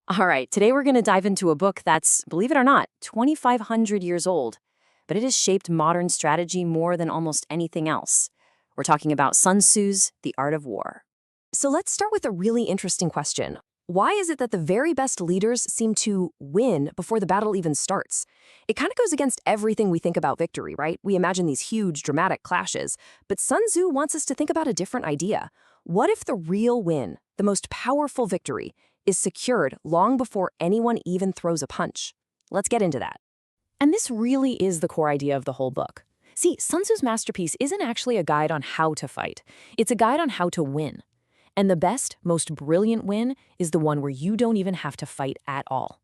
All right, today we're going to dive into a book that's, believe it or not, 2,500 years old, but it has shaped modern strategy more than almost anything else. We're talking about Sun Tzu's The Art of War. So let's start with a really interesting question. Why is it that the very best leaders seem to win before the battle even starts? It kind of goes against everything we think about victory, right? We imagine these huge, dramatic clashes, but Sun Tzu wants us to think about a different idea. What if the real win, the most powerful victory, is secured long before anyone even throws a punch? Let's get into that. And this really is the core idea of the whole book. See, Sun Tzu's masterpiece isn't actually a guide on how to fight. It's a guide on how to win. And the best, most brilliant win is the one where you don't even have to fight at all.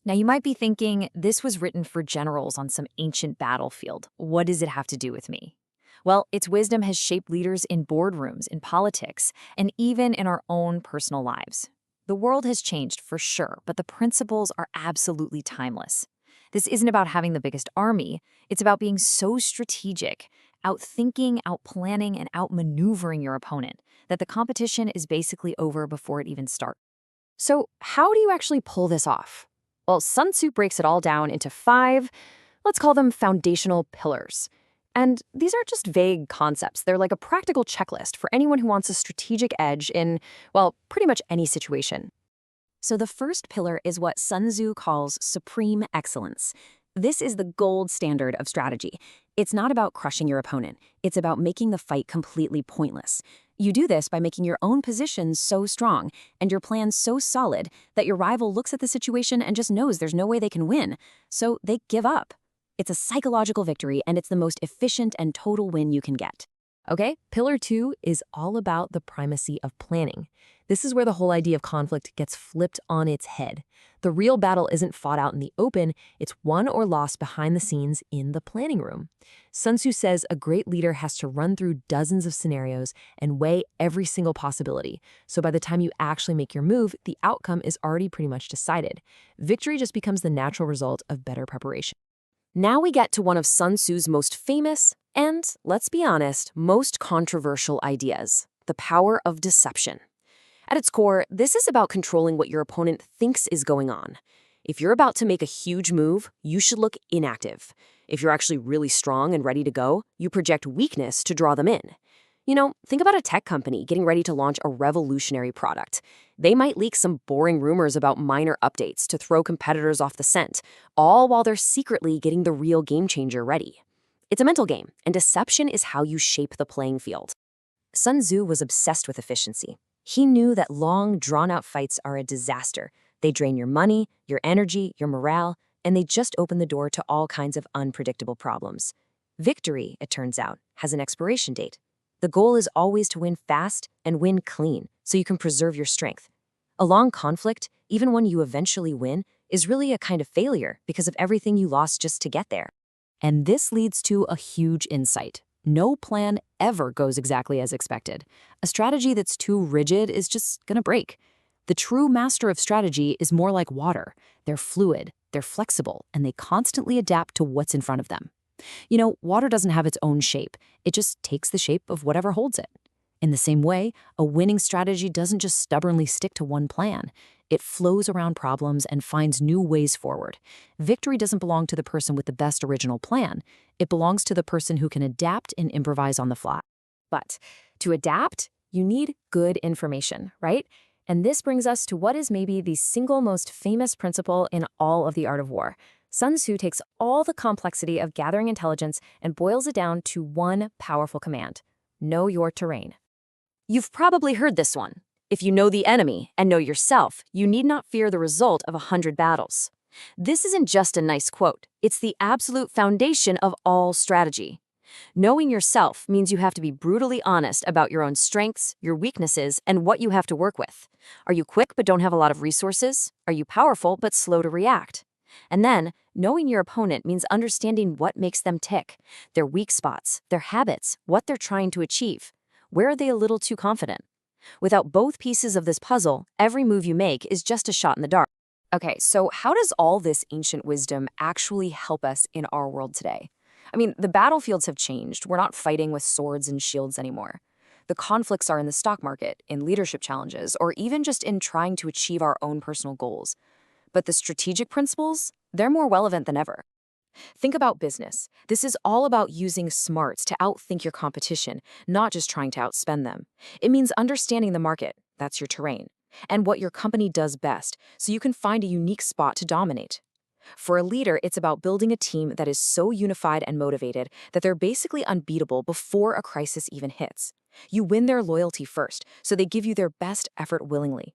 Now, you might be thinking, this was written for generals on some ancient battlefield. What does it have to do with me? Well, its wisdom has shaped leaders in boardrooms, in politics, and even in our own personal lives. The world has changed for sure, but the principles are absolutely timeless. This isn't about having the biggest army. It's about being so strategic, outthinking, outplanning, and outmaneuvering your opponent that the competition is basically over before it even starts. So how do you actually pull this off? Well, Sun Tzu breaks it all down into 5, let's call them foundational pillars. And these aren't just vague concepts. They're like a practical checklist for anyone who wants a strategic edge in, well, pretty much any situation. So the first pillar is what Sun Tzu calls supreme excellence. This is the gold standard of strategy. It's not about crushing your opponent. It's about making the fight completely pointless. You do this by making your own position so strong and your plan so solid that your rival looks at the situation and just knows there's no way they can win, so they give up. It's a psychological victory, and it's the most efficient and total win you can get. Okay, pillar 2 is all about the primacy of planning. This is where the whole idea of conflict gets flipped on its head. The real battle isn't fought out in the open, it's won or lost behind the scenes in the planning room. Sun Tzu says a great leader has to run through dozens of scenarios and weigh every single possibility. So by the time you actually make your move, the outcome is already pretty much decided. Victory just becomes the natural result of better preparation. Now we get to one of Sun Tzu's most famous and, let's be honest, most controversial ideas, the power of deception. At its core, this is about controlling what your opponent thinks is going on. If you're about to make a huge move, you should look inactive. If you're actually really strong and ready to go, you project weakness to draw them in. You know, think about a tech company getting ready to launch a revolutionary product. They might leak some boring rumors about minor updates to throw competitors off the scent, all while they're secretly getting the real game changer ready. It's a mental game, and deception is how you shape the playing field. Sun Tzu was obsessed with efficiency. He knew that long, drawn-out fights are a disaster. They drain your money, your energy, your morale, and they just open the door to all kinds of unpredictable problems. Victory, it turns out, has an expiration date. The goal is always to win fast and win clean, so you can preserve your strength. A long conflict, even when you eventually win, is really a kind of failure because of everything you lost just to get there. And this leads to a huge insight. No plan ever goes exactly as expected. A strategy that's too rigid is just gonna break. The true master of strategy is more like water. They're fluid, they're flexible, and they constantly adapt to what's in front of them. You know, water doesn't have its own shape. It just takes the shape of whatever holds it. In the same way, a winning strategy doesn't just stubbornly stick to one plan. It flows around problems and finds new ways forward. Victory doesn't belong to the person with the best original plan. It belongs to the person who can adapt and improvise on the fly. But to adapt, you need good information, right? And this brings us to what is maybe the single most famous principle in all of the art of war. Sun Tzu takes all the complexity of gathering intelligence and boils it down to one powerful command: know your terrain. You've probably heard this one. If you know the enemy and know yourself, you need not fear the result of 100 battles. This isn't just a nice quote. It's the absolute foundation of all strategy. Knowing yourself means you have to be brutally honest about your own strengths, your weaknesses, and what you have to work with. Are you quick but don't have a lot of resources? Are you powerful but slow to react? And then, knowing your opponent means understanding what makes them tick, their weak spots, their habits, what they're trying to achieve. Where are they a little too confident? Without both pieces of this puzzle, every move you make is just a shot in the dark. Okay, so how does all this ancient wisdom actually help us in our world today? I mean, the battlefields have changed. We're not fighting with swords and shields anymore. The conflicts are in the stock market, in leadership challenges, or even just in trying to achieve our own personal goals. But the strategic principles, they're more relevant than ever. Think about business. This is all about using smarts to outthink your competition, not just trying to outspend them. It means understanding the market, that's your terrain, and what your company does best, so you can find a unique spot to dominate. For a leader, it's about building a team that is so unified and motivated that they're basically unbeatable before a crisis even hits. You win their loyalty first, so they give you their best effort willingly.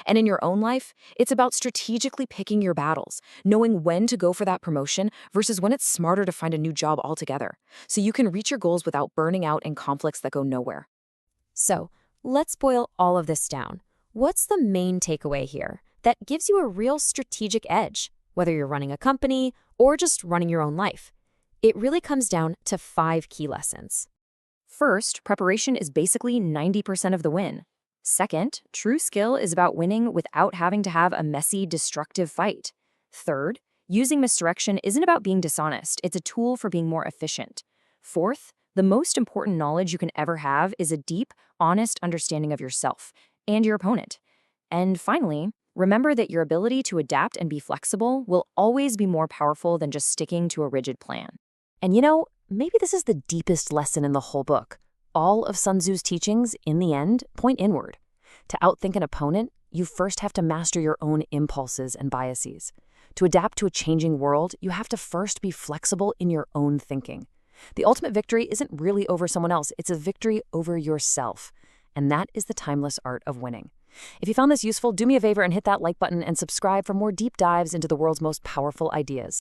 And in your own life, it's about strategically picking your battles, knowing when to go for that promotion versus when it's smarter to find a new job altogether, so you can reach your goals without burning out in conflicts that go nowhere. So, let's boil all of this down. What's the main takeaway here that gives you a real strategic edge, whether you're running a company or just running your own life? It really comes down to 5 key lessons. First, preparation is basically 90% of the win. Second, true skill is about winning without having to have a messy, destructive fight. Third, using misdirection isn't about being dishonest, it's a tool for being more efficient. Fourth, the most important knowledge you can ever have is a deep, honest understanding of yourself and your opponent. And finally, remember that your ability to adapt and be flexible will always be more powerful than just sticking to a rigid plan. And maybe this is the deepest lesson in the whole book. All of Sun Tzu's teachings, in the end, point inward. To outthink an opponent, you first have to master your own impulses and biases. To adapt to a changing world, you have to first be flexible in your own thinking. The ultimate victory isn't really over someone else, it's a victory over yourself. And that is the timeless art of winning. If you found this useful, do me a favor and hit that like button and subscribe for more deep dives into the world's most powerful ideas.